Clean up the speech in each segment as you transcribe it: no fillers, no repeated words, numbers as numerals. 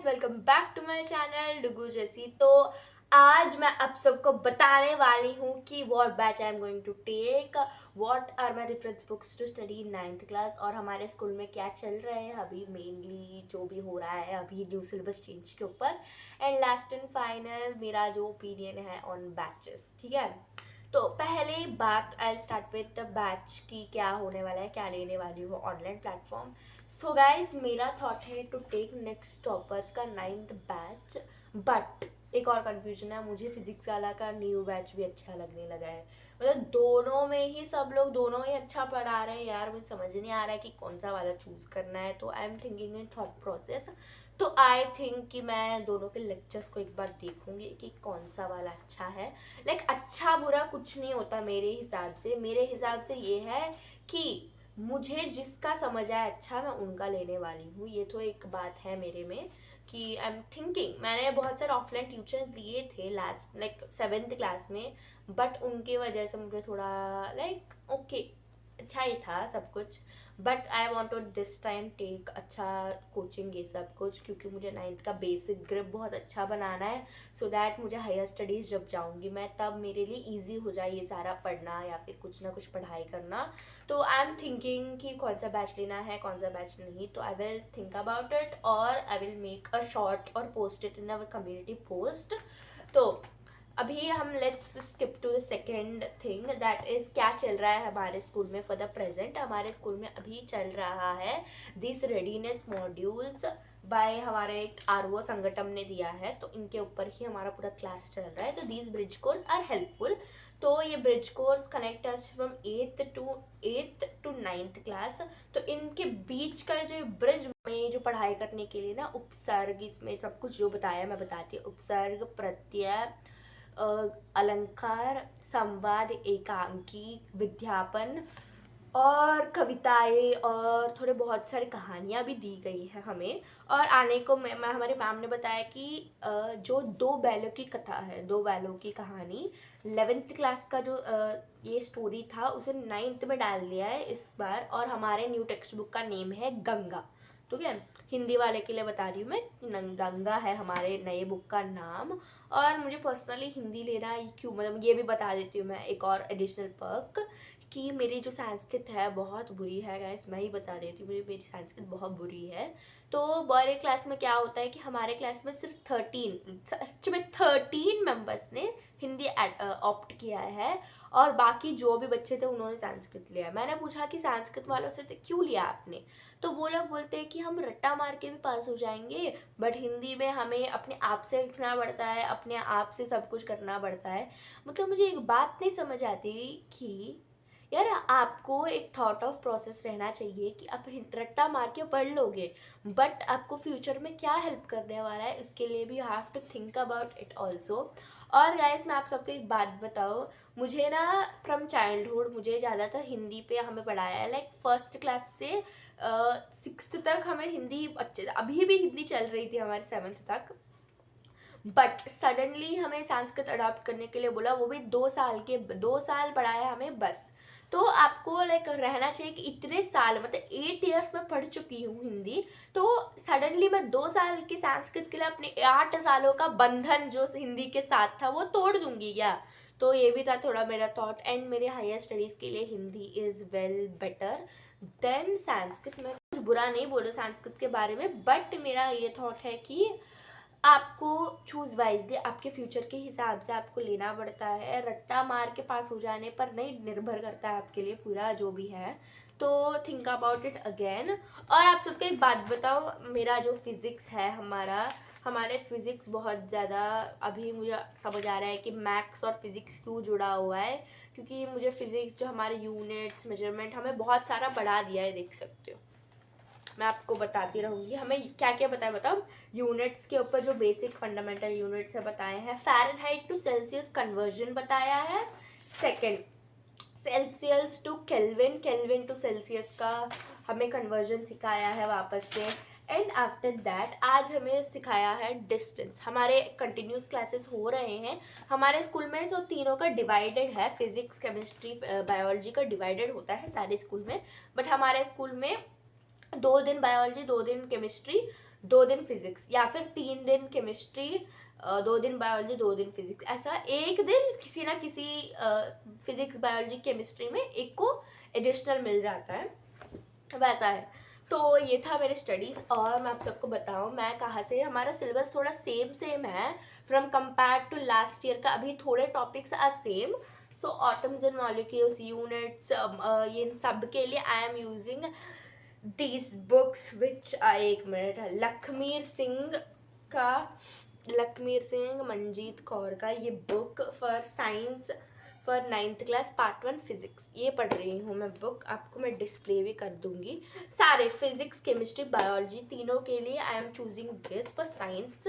Guys, welcome back to my channel डुगू जैसी। तो आज मैं आप सबको बताने वाली हूँ कि what batch I am going to take, what are my reference books to study in 9th class, और हमारे स्कूल में क्या चल रहा है अभी, मेनली जो भी हो रहा है अभी न्यू सिलेबस चेंज के ऊपर, एंड लास्ट एंड फाइनल मेरा जो ओपिनियन है ऑन बैचेस। ठीक है, तो पहले बात I start with the batch की क्या होने वाला है, क्या लेने वाली हूँ ऑनलाइन प्लेटफॉर्म। सो गाइज, मेरा थॉट है टू टेक नेक्स्ट टॉपर्स का 9th बैच, बट एक और कंफ्यूजन है, मुझे फिजिक्स वाला का न्यू बैच भी अच्छा लगने लगा है। मतलब दोनों में ही सब लोग दोनों ही अच्छा पढ़ा रहे हैं यार, मुझे समझ नहीं आ रहा है कि कौन सा वाला चूज करना है। तो I am thinking in thought process. तो आई थिंक कि मैं दोनों के लेक्चर्स को एक बार देखूंगी कि कौन सा वाला अच्छा है। लाइक अच्छा बुरा कुछ नहीं होता मेरे हिसाब से। मेरे हिसाब से ये है कि मुझे जिसका समझ आया अच्छा, मैं उनका लेने वाली हूँ। ये तो एक बात है मेरे में कि आई एम थिंकिंग, मैंने बहुत सारे ऑफलाइन ट्यूशन दिए थे लास्ट लाइक 7th क्लास में, बट उनके वजह से मुझे थोड़ा लाइक ओके अच्छा ही था सब कुछ। But I want to this time take अच्छा कोचिंग ये सब कुछ, क्योंकि मुझे 9th का बेसिक ग्रिप बहुत अच्छा बनाना है, सो दैट मुझे हायर स्टडीज़ जब जाऊँगी मैं तब मेरे लिए ईजी हो जाए ये सारा पढ़ना या फिर कुछ ना कुछ पढ़ाई करना। तो आई एम थिंकिंग कि कौन सा बैच लेना है कौन सा बैच नहीं। तो I will think about it और I will make a short और post it in our community post. तो अभी हम let's skip to the second thing, that is क्या चल रहा है हमारे स्कूल में फॉर द प्रेजेंट। हमारे स्कूल में अभी चल रहा है दिस रेडीनेस मॉड्यूल्स बाय हमारे एक आरओ संगठन ने दिया है, तो इनके ऊपर ही हमारा पूरा क्लास चल रहा है। तो these bridge course are helpful. तो ये bridge course connect us from 8th to 9th class. तो इनके बीच का जो ब्रिज में जो पढ़ाई करने के लिए ना उपसर्ग, इसमें सब कुछ जो बताया मैं बताती हूँ। उपसर्ग, प्रत्यय, अलंकार, संवाद, एकांकी, विज्ञापन और कविताएं और थोड़े बहुत सारी कहानियाँ भी दी गई हैं हमें। और आने को हमारे मैम ने बताया कि जो दो बैलों की कथा है, दो बैलों की कहानी, 11th क्लास का जो ये स्टोरी था उसे 9th में डाल दिया है इस बार। और हमारे न्यू टेक्स्ट बुक का नेम है गंगा। ठीक है, हिंदी वाले के लिए बता रही हूँ मैं, गंगा है हमारे नए बुक का नाम। और मुझे पर्सनली हिंदी लेना क्यों, मतलब ये भी बता देती हूँ मैं, एक और एडिशनल पर्क कि मेरी जो संस्कृत है बहुत बुरी है गाइस, मैं ही बता देती हूँ, मेरी संस्कृत बहुत बुरी है। तो बड़े क्लास में क्या होता है कि हमारे क्लास में सिर्फ 13, सच में 13 मेंबर्स ने हिंदी ऑप्ट किया है, और बाकी जो भी बच्चे थे उन्होंने संस्कृत लिया। मैंने पूछा कि संस्कृत वालों से तो क्यों लिया आपने, तो वो लोग बोलते हैं कि हम रट्टा मार के भी पास हो जाएंगे, बट हिंदी में हमें अपने आप से लिखना पड़ता है, अपने आप से सब कुछ करना पड़ता है। मतलब मुझे एक बात नहीं समझ आती कि यार आपको एक थॉट ऑफ प्रोसेस रहना चाहिए कि आप रट्टा मार के पढ़ लोगे, बट आपको फ्यूचर में क्या हेल्प करने वाला है इसके लिए भी you have to think about it also. और गाइस, मैं आप सबको एक बात बताऊँ, मुझे ना फ्रॉम चाइल्डहुड मुझे ज़्यादातर हिंदी पे हमें पढ़ाया है, लाइक फर्स्ट क्लास से 6th तक हमें हिंदी अच्छे, अभी भी हिंदी चल रही थी हमारे 7th तक। बट सडनली हमें संस्कृत अडॉप्ट करने के लिए बोला, वो भी 2 साल पढ़ाया हमें बस। तो आपको लाइक रहना चाहिए कि इतने साल, मतलब 8 years में पढ़ चुकी हूँ हिंदी, तो सडनली मैं 2 साल की संस्कृत के लिए अपने 8 सालों का बंधन जो हिंदी के साथ था वो तोड़ दूंगी क्या। तो ये भी था थोड़ा मेरा थॉट। एंड मेरे हायर स्टडीज़ के लिए Hindi is well better than Sanskrit. मैं कुछ बुरा नहीं बोलूँ संस्कृत के बारे में, बट मेरा ये थॉट है कि आपको चूज़ वाइजली आपके फ्यूचर के हिसाब से आपको लेना पड़ता है, रट्टा मार के पास हो जाने पर नहीं निर्भर करता है आपके लिए पूरा जो भी है। तो थिंक अबाउट इट अगेन। और आप सबको एक बात बताओ, मेरा जो फिज़िक्स है हमारे फिज़िक्स बहुत ज़्यादा, अभी मुझे समझ आ रहा है कि मैथ्स और फिज़िक्स क्यों जुड़ा हुआ है, क्योंकि मुझे फिज़िक्स जो हमारे यूनिट्स मेजरमेंट हमें बहुत सारा बढ़ा दिया है, देख सकते हो। मैं आपको बताती रहूँगी हमें क्या क्या बताया, बताओ। यूनिट्स के ऊपर जो बेसिक फंडामेंटल यूनिट्स है बताए हैं, फ़ारेनहाइट टू सेल्सियस कन्वर्जन बताया है। Second, Celsius to Kelvin, Kelvin to Celsius का हमें कन्वर्जन सिखाया है वापस से। एंड आफ्टर दैट आज हमें सिखाया है डिस्टेंस। हमारे कंटिन्यूस क्लासेस हो रहे हैं हमारे स्कूल में, तो तीनों का डिवाइडेड है, फिजिक्स केमिस्ट्री बायोलॉजी का डिवाइडेड होता है सारे स्कूल में, बट हमारे स्कूल में 2 दिन बायोलॉजी 2 दिन केमिस्ट्री 2 दिन फिजिक्स, या फिर 3 दिन केमिस्ट्री, 2 दिन बायोलॉजी, 2 दिन फिजिक्स, ऐसा एक दिन किसी ना किसी फिजिक्स बायोलॉजी केमिस्ट्री में एक को एडिशनल मिल जाता है, वैसा है। तो ये था मेरे स्टडीज़। और मैं आप सबको बताऊँ मैं कहाँ से, हमारा सिलेबस थोड़ा सेम है from compare to last year का, अभी थोड़े topics are same. So atoms and molecules units, ये इन सब के लिए I am using these books which, एक मिनट, लखमीर सिंह मंजीत कौर का ये book for science for 9th class part 1 physics, ये पढ़ रही हूँ मैं बुक। आपको मैं डिस्प्ले भी कर दूंगी, सारे फिजिक्स केमिस्ट्री बायोलॉजी तीनों के लिए I am choosing this for science.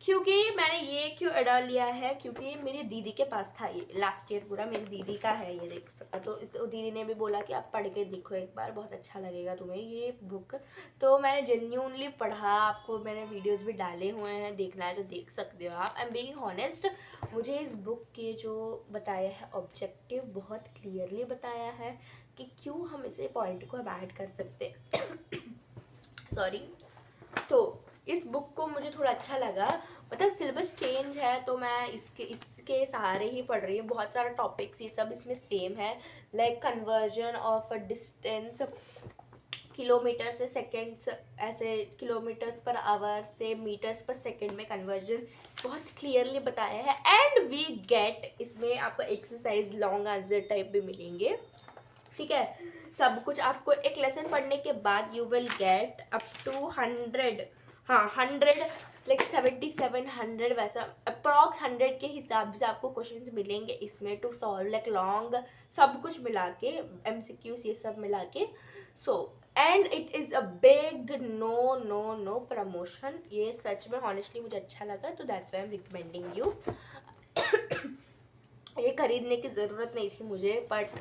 क्योंकि मैंने ये क्यों एडा लिया है, क्योंकि मेरी दीदी के पास था ये लास्ट ईयर पूरा, मेरी दीदी का है ये, देख सकते। तो इस दीदी ने भी बोला कि आप पढ़ के देखो एक बार, बहुत अच्छा लगेगा तुम्हें ये बुक। तो मैंने जेन्यूनली पढ़ा, आपको मैंने वीडियोस भी डाले हुए हैं, देखना है तो देख सकते हो आप। आई एम बीइंग हॉनेस्ट, मुझे इस बुक के जो बताया है ऑब्जेक्टिव बहुत क्लियरली बताया है कि क्यों हम इसे पॉइंट को हम ऐड कर सकते सॉरी। तो इस बुक को मुझे थोड़ा अच्छा लगा, मतलब सिलेबस चेंज है तो मैं इसके सहारे ही पढ़ रही हूँ। बहुत सारा टॉपिक्स ये सब इसमें सेम है, like conversion of distance, kilometre से सेकेंड्स, ऐसे किलोमीटर्स पर आवर से मीटर्स पर सेकेंड में कन्वर्जन बहुत क्लियरली बताया है। एंड वी गेट, इसमें आपको एक्सरसाइज लॉन्ग आंसर टाइप भी मिलेंगे, ठीक है। सब कुछ आपको एक लेसन पढ़ने के बाद you will get up to 100, हाँ 100 लाइक 7700, वैसा अप्रॉक्स 100 के हिसाब से आपको क्वेश्चंस मिलेंगे इसमें टू सॉल्व, लाइक लॉन्ग सब कुछ मिला के, MCQs ये सब मिला के। So and it is a big no promotion, ये सच में हॉनेस्टली मुझे अच्छा लगा, तो that's why I am recommending you. ये खरीदने की ज़रूरत नहीं थी मुझे, बट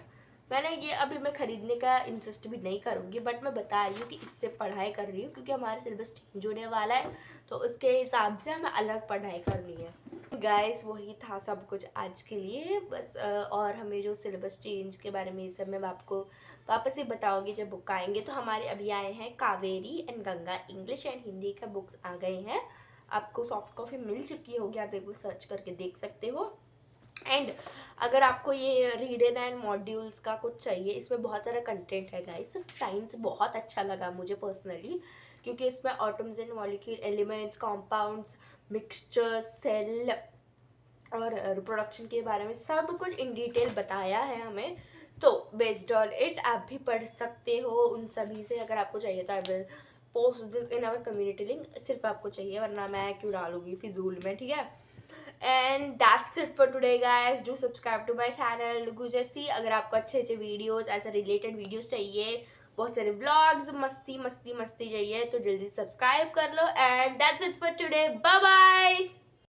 मैंने ये, अभी मैं खरीदने का इंसिस्ट भी नहीं करूँगी, बट मैं बता रही हूँ कि इससे पढ़ाई कर रही हूँ क्योंकि हमारा सिलेबस चेंज होने वाला है, तो उसके हिसाब से हमें अलग पढ़ाई करनी है। गाइस वही था सब कुछ आज के लिए बस। और हमें जो सिलेबस चेंज के बारे में ये सब मैं आपको वापस ही बताऊँगी जब बुक आएंगे। तो हमारे अभी आए हैं Kaveri and Ganga, English and Hindi का बुक्स आ गए हैं, आपको सॉफ्ट कॉपी मिल चुकी होगी, आप एक बार सर्च करके देख सकते हो। एंड अगर आपको ये रीडन एंड मॉड्यूल्स का कुछ चाहिए, इसमें बहुत सारा कंटेंट है गाइस। साइंस बहुत अच्छा लगा मुझे पर्सनली, क्योंकि इसमें atoms and molecule, elements, compounds, mixtures, cell और रिप्रोडक्शन के बारे में सब कुछ इन डिटेल बताया है हमें। तो बेस्ड ऑन इट आप भी पढ़ सकते हो उन सभी से, अगर आपको चाहिए तो I will post this in our community link, सिर्फ आपको चाहिए, वरना मैं क्यों डालूंगी फिजूल में, ठीक है। And that's it for today guys, do subscribe to my channel लुगु जैसी। अगर आपको अच्छे अच्छे वीडियोस, ऐसे रिलेटेड वीडियोस चाहिए, बहुत सारे व्लॉग्स, मस्ती चाहिए, तो जल्दी सब्सक्राइब कर लो। And that's it for today, bye bye.